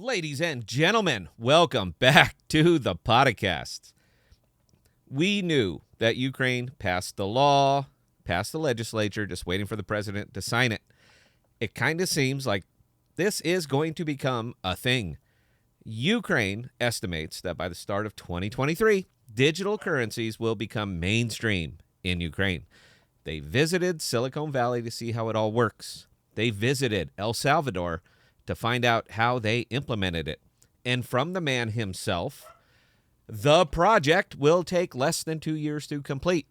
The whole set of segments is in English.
Ladies and gentlemen, welcome back to the podcast. We knew that Ukraine passed the law, passed the legislature, just waiting for the president to sign it. It kind of seems like this is going to become a thing. Ukraine estimates that by the start of 2023, digital currencies will become mainstream in Ukraine. They visited Silicon Valley to see how it all works. They visited El Salvador to find out how they implemented it. And from the man himself, the project will take less than 2 years to complete,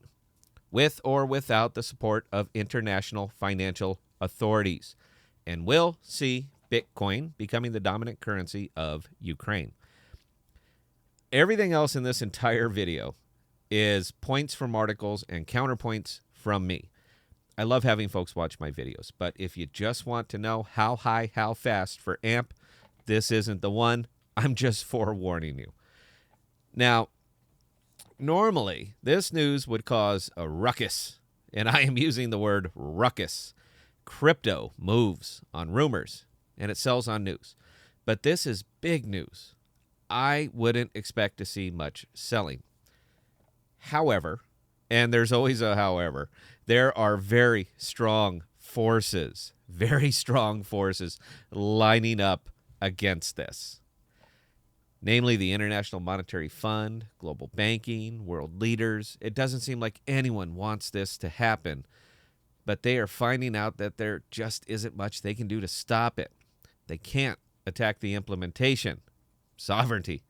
with or without the support of international financial authorities, and will see Bitcoin becoming the dominant currency of Ukraine. Everything else in this entire video is points from articles and counterpoints from me. I love having folks watch my videos, but if you just want to know how high, how fast for AMP, this isn't the one. I'm just forewarning you. Now, normally, this news would cause a ruckus, and I am using the word ruckus. Crypto moves on rumors, and it sells on news. But this is big news. I wouldn't expect to see much selling. However, and there's always a however, there are very strong forces lining up against this. Namely, the International Monetary Fund, global banking, world leaders. It doesn't seem like anyone wants this to happen, but they are finding out that there just isn't much they can do to stop it. They can't attack the implementation, sovereignty.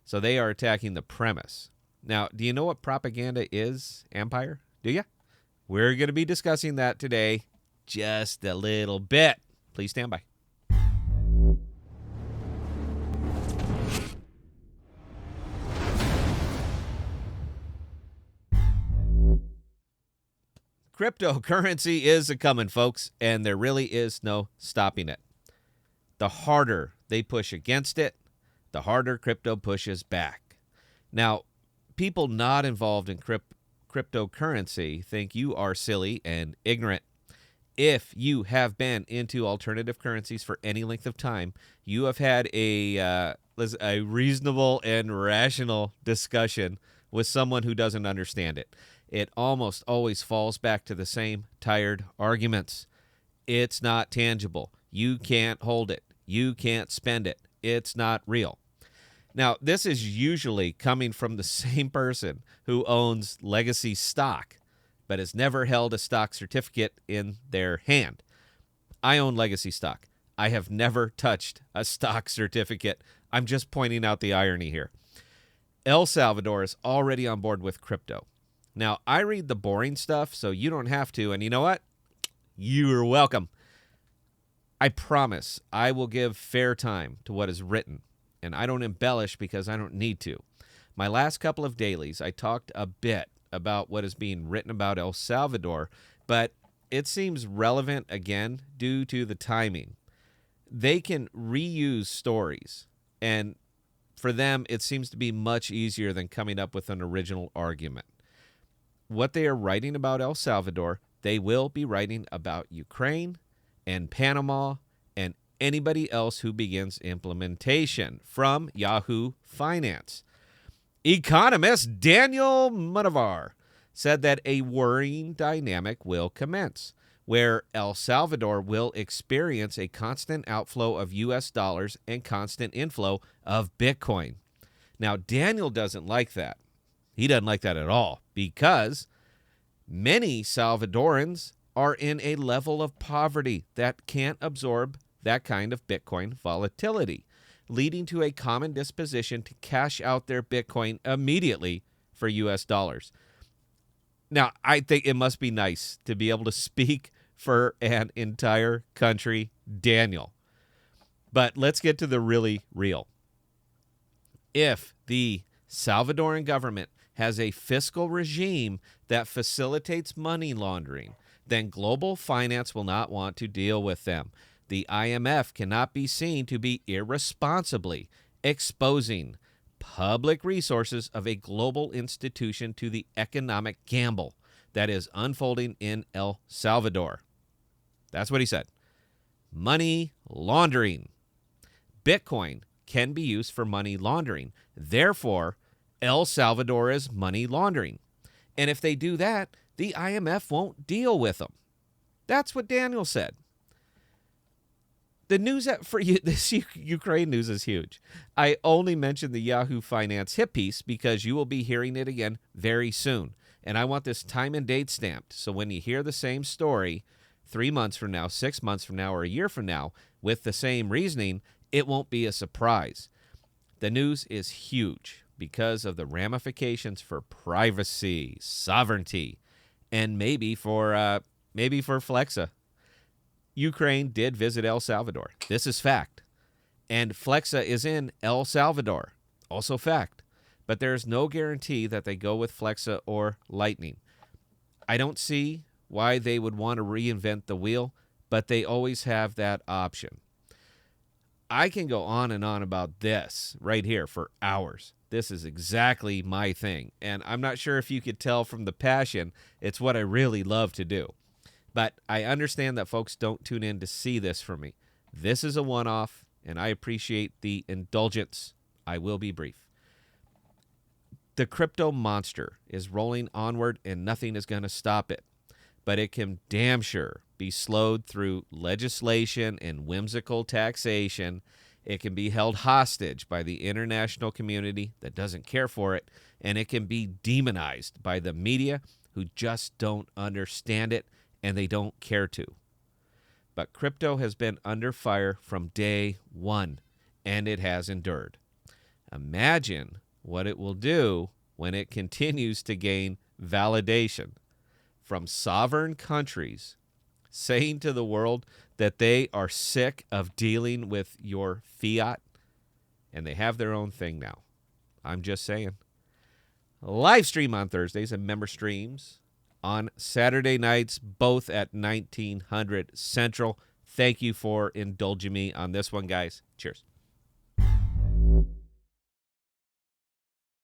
So they are attacking the premise. Now, do you know what propaganda is, Empire? Do you? We're going to be discussing that today just a little bit. Please stand by. Cryptocurrency is a-coming, folks, and there really is no stopping it. The harder they push against it, the harder crypto pushes back. Now, people not involved in cryptocurrency think you are silly and ignorant. If you have been into alternative currencies for any length of time, you have had a reasonable and rational discussion with someone who doesn't understand it. It almost always falls back to the same tired arguments. It's not tangible. You can't hold it. You can't spend it. It's not real. Now, this is usually coming from the same person who owns legacy stock, but has never held a stock certificate in their hand. I own legacy stock. I have never touched a stock certificate. I'm just pointing out the irony here. El Salvador is already on board with crypto. Now, I read the boring stuff, so you don't have to, and you know what? You're welcome. I promise I will give fair time to what is written. And I don't embellish because I don't need to. My last couple of dailies, I talked a bit about what is being written about El Salvador, but it seems relevant again due to the timing. They can reuse stories, and for them, it seems to be much easier than coming up with an original argument. What they are writing about El Salvador, they will be writing about Ukraine and Panama and anybody else who begins implementation. From Yahoo Finance, economist Daniel Munavar said that a worrying dynamic will commence, where El Salvador will experience a constant outflow of U.S. dollars and constant inflow of Bitcoin. Now, Daniel doesn't like that. He doesn't like that at all, because many Salvadorans are in a level of poverty that can't absorb that kind of Bitcoin volatility, leading to a common disposition to cash out their Bitcoin immediately for U.S. dollars. Now, I think it must be nice to be able to speak for an entire country, Daniel. But let's get to the really real. If the Salvadoran government has a fiscal regime that facilitates money laundering, then global finance will not want to deal with them. The IMF cannot be seen to be irresponsibly exposing public resources of a global institution to the economic gamble that is unfolding in El Salvador. That's what he said. Money laundering. Bitcoin can be used for money laundering. Therefore, El Salvador is money laundering. And if they do that, the IMF won't deal with them. That's what Daniel said. The news for you, this Ukraine news is huge. I only mentioned the Yahoo Finance hit piece because you will be hearing it again very soon. And I want this time and date stamped. So when you hear the same story 3 months from now, 6 months from now, or a year from now with the same reasoning, it won't be a surprise. The news is huge because of the ramifications for privacy, sovereignty, and maybe for Flexa. Ukraine did visit El Salvador. This is fact. And Flexa is in El Salvador. Also fact. But there is no guarantee that they go with Flexa or Lightning. I don't see why they would want to reinvent the wheel, but they always have that option. I can go on and on about this right here for hours. This is exactly my thing. And I'm not sure if you could tell from the passion, it's what I really love to do. But I understand that folks don't tune in to see this from me. This is a one-off, and I appreciate the indulgence. I will be brief. The crypto monster is rolling onward, and nothing is going to stop it. But it can damn sure be slowed through legislation and whimsical taxation. It can be held hostage by the international community that doesn't care for it, and it can be demonized by the media who just don't understand it, and they don't care to. But crypto has been under fire from day one, and it has endured. Imagine what it will do when it continues to gain validation from sovereign countries saying to the world that they are sick of dealing with your fiat, and they have their own thing now. I'm just saying. Live stream on Thursdays and member streams on Saturday nights, both at 1900 Central. Thank you for indulging me on this one, guys. Cheers.